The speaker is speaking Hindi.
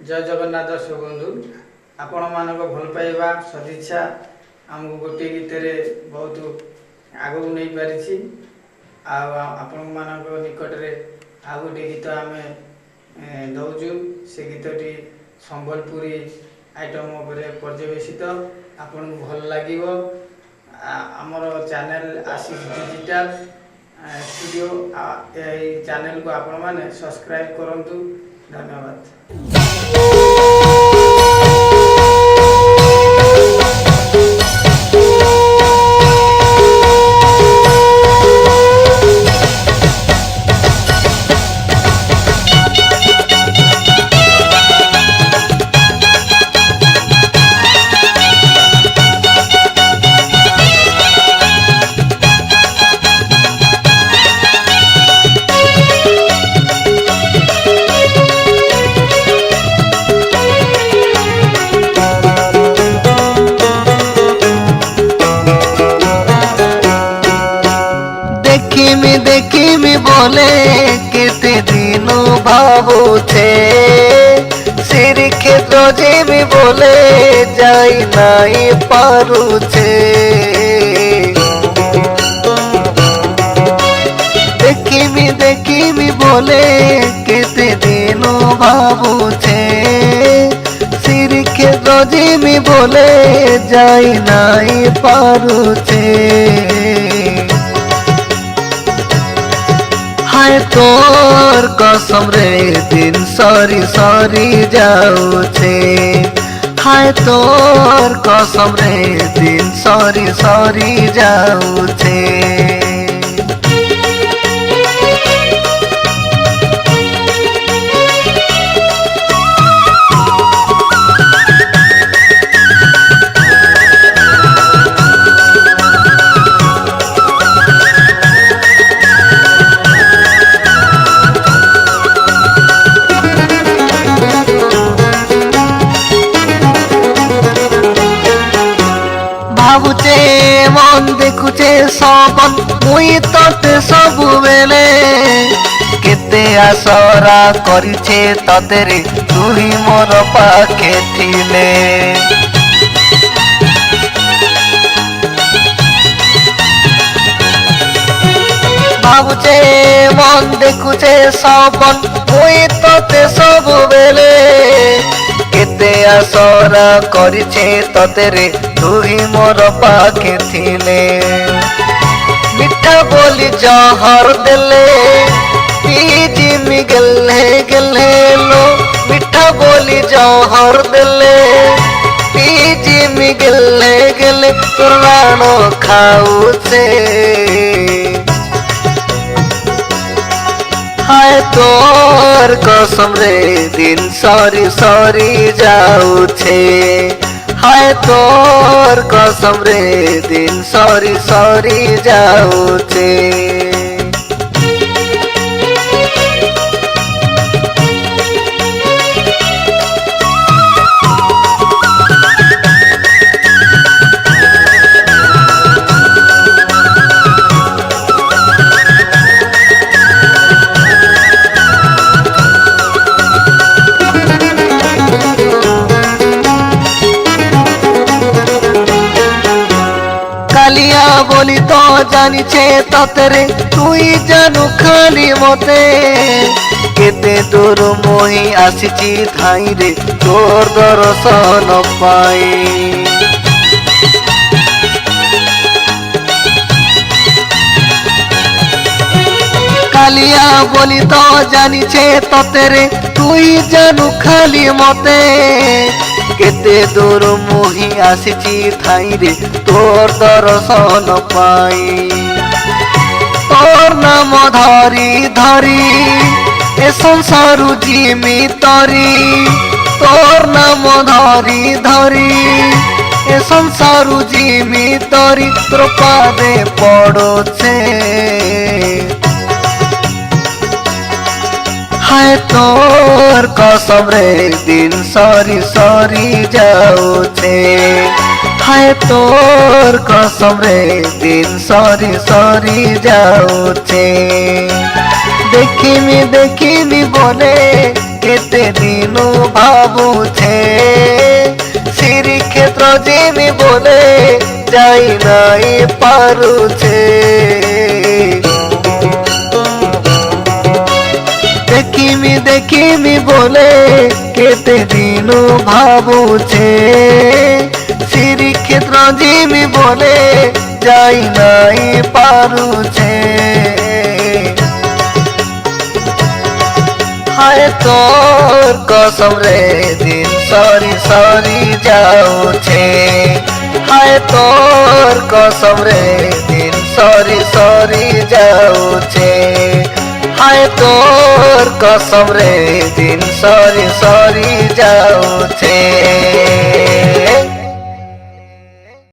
जय जगन्नाथ दर्शक बंधु आपण मान भल पाइबा सदिच्छा आमको गोटे गीत बहुत आगू नहीं पारी आपण मान निकट में आ गोटे गीत आम दौचु से गीतटी संबलपुरी आइटम पर्यवेसित आपन को भल लगे आमर चैनल आशीष डिजिटल स्टूडियो चैनल को आपण मैंने सब्सक्राइब करंतु। धन्यवाद। देखी बोले केते दिनों भावुछे सिर क्षेत्र जेमी बोले जाई नाई पारुछे देखी बोले केते दिनों भावुछे सिर क्षेत्र जेमी बोले जाई नाई पारुछे हाय तोर कसम रे दिन सरी सरी जाऊछे हाय तोर कसम रे दिन सरी सरी जाऊछे। भावुचे मन देखुचे सबन मुई तते सबु बेले केते आसरा करिछे ततेरे तुही मोर पाखे थिले भावुचे मन देखुचे सबन मुई तते सबु बेले केते आसरा करिछे ततेरे तुही मोर पाखे थिले मिठा बोली जहर देले पीजिमी गेले गेले लो मिठा बोली जहर देले पीजिमी गेले गेले तोर रानो खाऊछे हाय तोर कसम रे दिन सरी सरी जाऊछे हाय तोर कसम रे दिन सरी सरी जाऊछे। बोली तो जानी छे ततरे तुई जानू खाली मते केते दूर मोही आसीची थाई रे तोर दर्शन पाई कालिया बोली तो जानी छे ततरे तुई जानू खाली मते केते दूर मोही आसीची थाई रे तोर दर्शन पाई तोर नाम धरी धरी ए संसारु जिमी तरी तोर नाम धरी धरी ए संसारु जिमी तरी तोर पादे पड़ोछे हाय तोर कसम रे दिन सरी सरी जाऊछे हाय तोर कसम रे दिन सरी सरी जाऊछे देखी मी बोले केते दिनु भाबुछे श्रीक्षेत्र जिमी बोले जाई नाई पारुछे देखिमी बोले केते दिनु भाबुछे श्रीक्षेत्र जिमी बोले जाई नाई पारुछे हाय तोर कसम रे दिन सरी सरी जाऊछे हाय तोर कसम रे दिन सरी सरी जाऊछे हाय तोर कसम रे दिन सरी सरी जाऊछे।